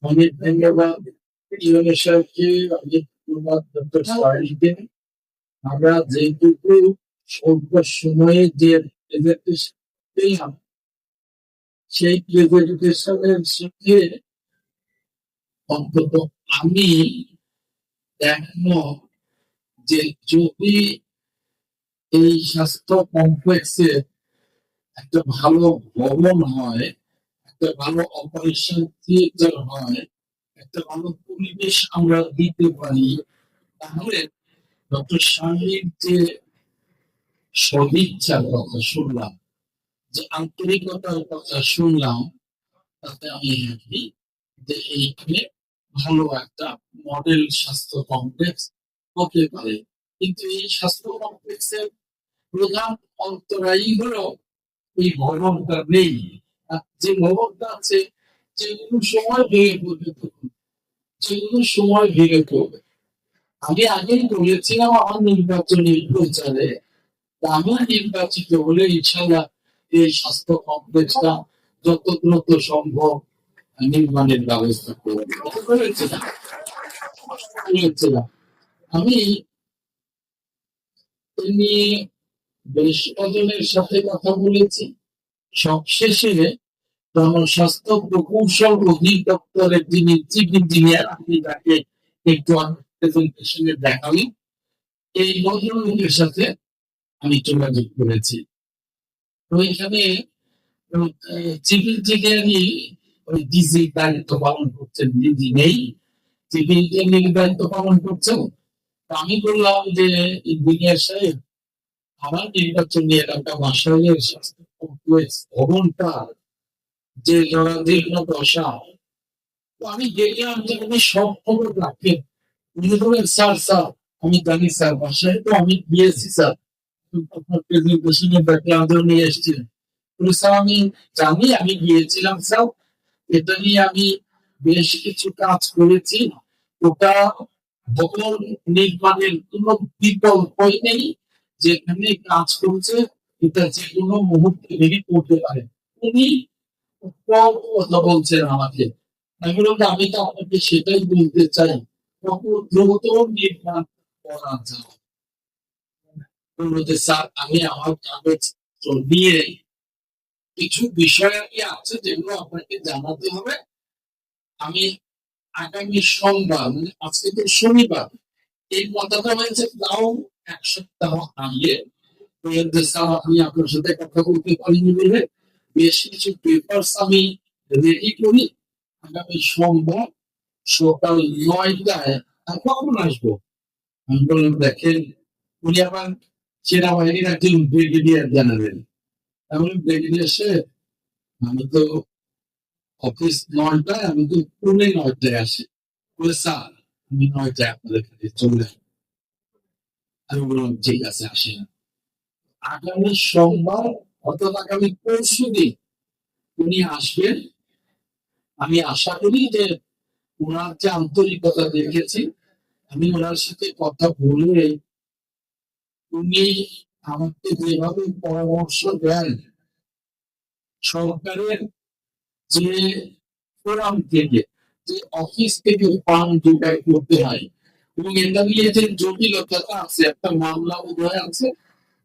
অনেক ধন্যবাদ ইউনুস সাহেবকে, অনেক ধন্যবাদ ডক্টর সাহেবকে। আমরা যেটুকু স্বল্প সময়ে যে প্রেজেন্টেশন পেলাম, সেই প্রেজেন্টেশনের সাথে অন্তত আমি একমত যে যদি এই স্বাস্থ্য কমপ্লেক্সে একটা ভালো ভবন হয়, একটা ভালো অপারেশন থিয়েটার হয়, একটা ভালো পরিবেশ আমরা দিতে পারি, তাহলে ডক্টর শাহীর যে সদিচ্ছার কথা শুনলাম, যে আন্তরিকতার কথা শুনলাম, তাতে আমি হ্যাপি যে এইখানে ভালো একটা মডেল স্বাস্থ্য কমপ্লেক্স হতে পারে। কিন্তু এই স্বাস্থ্য কমপ্লেক্সের প্রধান অন্তরায়ী হলো এই ভবনটা নেই। আর যে ভবনটা আছে, যে কোনো সময় ভেঙে পড়বে, যে কোনো সময় ভেঙে পড়বে। আমি আগেই বলেছিলাম আমার নির্বাচনী প্রচারে, আমি নির্বাচিত হলে ইনশাল্লাহ এই স্বাস্থ্য কমপ্লেক্সটা যত দ্রুত সম্ভব নির্মাণের ব্যবস্থা করবো। আমি নিয়ে বেশ কজনের সাথে কথা বলেছি। সবশেষে জনস্বাস্থ্য প্রকৌশল অধিদপ্তরের যিনি চিফ ইঞ্জিনিয়ার, আপনি তাকে একটু প্রেজেন্টেশনে দেখালি, এই ভদ্রলোকের সাথে আমি যোগাযোগ করেছি। তো এখানে চিফ ইঞ্জিনিয়ারই ওই ডিজি দায়িত্ব পালন করছেন, ডিজি নেই, চিফ ইঞ্জিনিয়ারিং দায়িত্ব পালন করছেন। আমি বললাম যে ইঞ্জিনিয়ার সাহেব, আমার নির্বাচনী এলাকা বাসাইয়ের স্বাস্থ্য কমপ্লেক্স ভবনটা যে জরাজীর্ণ দশা, তো আমি দেখলাম যে উনি সব খবর রাখেন। উনি বলেন, স্যার স্যার আমি জানি স্যার, বাসায় তো আমি গিয়েছি স্যার, আপনার প্রেজেন্টেশনে ব্যাকগ্রাউন্ড নিয়ে এসেছিলেন। স্যার আমি জানি, আমি গিয়েছিলাম স্যার, এটা নিয়ে আমি বেশ কিছু কাজ করেছি। ওটা ভবন নির্মাণের কোনো বিকল্পই নেই, যেখানে কাজ করছে এটা যে কোনো মুহূর্তে ভেঙে পড়তে পারে। উনি কথা বলছেন আমাকে, আমি বললাম আমি তো আপনাকে সেটাই বলতে চাই, কত দ্রুত নির্মাণ করা যায়। স্যার আমি আমার কাগজ নিয়ে কিছু বিষয় আছে যেগুলো আপনাকে জানাতে হবে। আমি আগামী সোমবার, মানে আজকে তো শনিবার, এই কথাটা হয়েছে তাও এক সপ্তাহ আগে। স্যার আপনি আপনার সাথে কথা বলতে পারিনি বলে বেশ কিছু পেপারস আমি রেডি করি। আগামী সোমবার সকাল 9টায় কখন আসবো? আমি বললাম দেখেন, উনি আবার সেনাবাহিনীর একজন ব্রিগেডিয়ার জেনারেল। আমি ব্রিগেডিয়ার সাহেব, আমি তো অফিস 9টায়, আমি তো পুনে 9টায় আসি। বলে স্যার আমি 9টায় আপনাদের কাছে চলে আসবো। আমি বললাম ঠিক আছে আসেন। আগামী সোমবার অর্থাৎ আগামী পরশু দিন উনি আসবেন। আমি আশা করি যে ওনার যে আন্তরিকতা দেখেছি, আমি ওনার সাথে কথা বলে উনি আমাকে যেভাবে পরামর্শ দেন, সরকারের যে ফোরাম থেকে, যে অফিস থেকে ফান্ড জোগাড় করতে হয়, এবং এটা নিয়ে যে জটিলতাটা আছে, একটা মামলা উদয় আছে,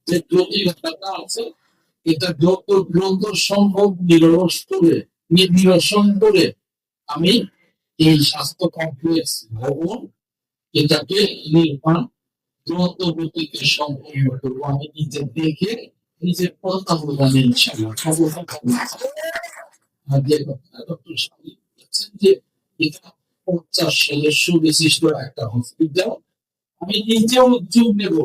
যে জটিলতাটা আছে, এটা যত দ্রুত সম্ভব নিরসন করে আমি এই স্বাস্থ্য কমপ্লেক্স ভবন এটাকে নির্মাণ দ্রুত গতিতে সম্পন্ন করবো। আমি নিজে দেখে নিজের কথা বললাম ইনশাআল্লাহ। যে ডক্টর সাহেব বলেছেন যে এটা 50 সদস্য বিশিষ্ট একটা হসপিটাল, আমি নিজে উদ্যোগ নেব।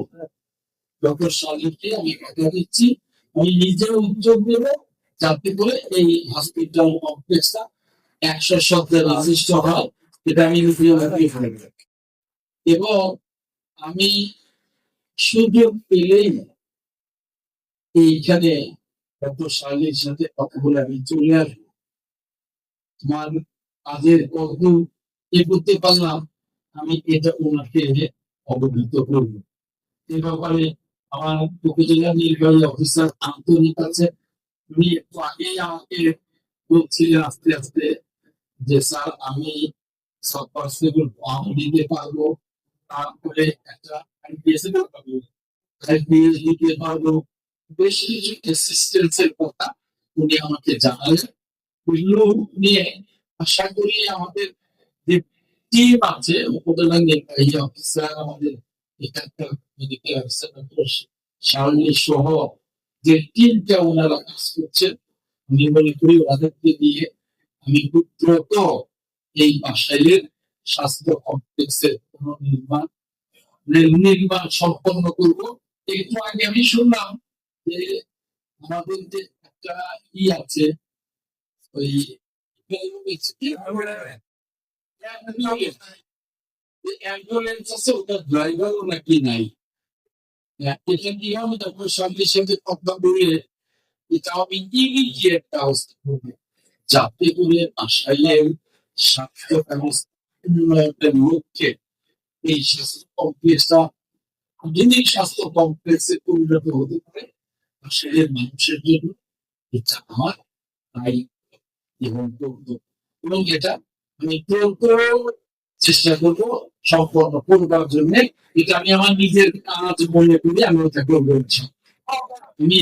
ডক্টর সাহেবকে আমি কথা দিচ্ছি, আমি নিজে উদ্যোগ নেব যাতে করে এই হসপিটাল কমপ্লেক্সটা 100 শব্দের বিশিষ্ট হয়, এটা আমি এবং আমি সুযোগ পেলেই এইখানে ডক্টর সাহেবের সাথে কথা বলে আমি চলে আসবো। আমার কাজের কত এ করতে পারলাম, আমি এটা ওনাকে অবহিত করব। এ ব্যাপারে আমার উপজেলা নির্বাহী অফিসার আন্তরিক আছে, উনি একটু আগেই আমাকে বলছিলেন আস্তে আস্তে যে স্যার আমি সাবপার্সেবল ফর্ম দিতে পারবো, তারপরে একটা আইপিএস দিতে পারবো, বেশ কিছু অ্যাসিস্ট্যান্স এর কথা উনি আমাকে জানালেন। এগুলো নিয়ে আশা করি আমাদের যে টিম আছে উপজেলা নির্বাহী অফিসার, আমাদের এখানকার মেডিকেল অফিসার ডক্টর শাওনি সহ যে টিমটা ওনারা কাজ করছেন, আমি মনে করি ওনাদেরকে দিয়ে আমি খুব দ্রুত এই বাসাইলের স্বাস্থ্য কমপ্লেক্সের পুনর্নির্মাণ নির্মাণ সম্পন্ন করব। একটু আগে আমি শুনলাম যে আমাদের যে একটা আছে ওই অ্যাম্বুলেন্স আছে, ওটা ড্রাইভারও নাকি নাই। এখান দিয়ে আমি তারপর সঙ্গে সঙ্গে কথা বলে এটা আমি ইমিডিয়েট ব্যবস্থা করবো, যাতে করে আসাইলের স্বাস্থ্য ব্যবস্থা উন্নয়নের লক্ষ্যে এই স্বাস্থ্য কমপ্লেক্সটা আধুনিক স্বাস্থ্য কমপ্লেক্সে পরিণত হতে পারে আসাইলের মানুষের জন্য। এটা আমার দায়িত্ব এবং কর্তব্য, এবং এটা আমি দ্রুত চেষ্টা করবো সম্পন্ন করবার জন্য। এটা আমি আমার নিজের কাজ মনে করি, আমি ওটা করবো। আমি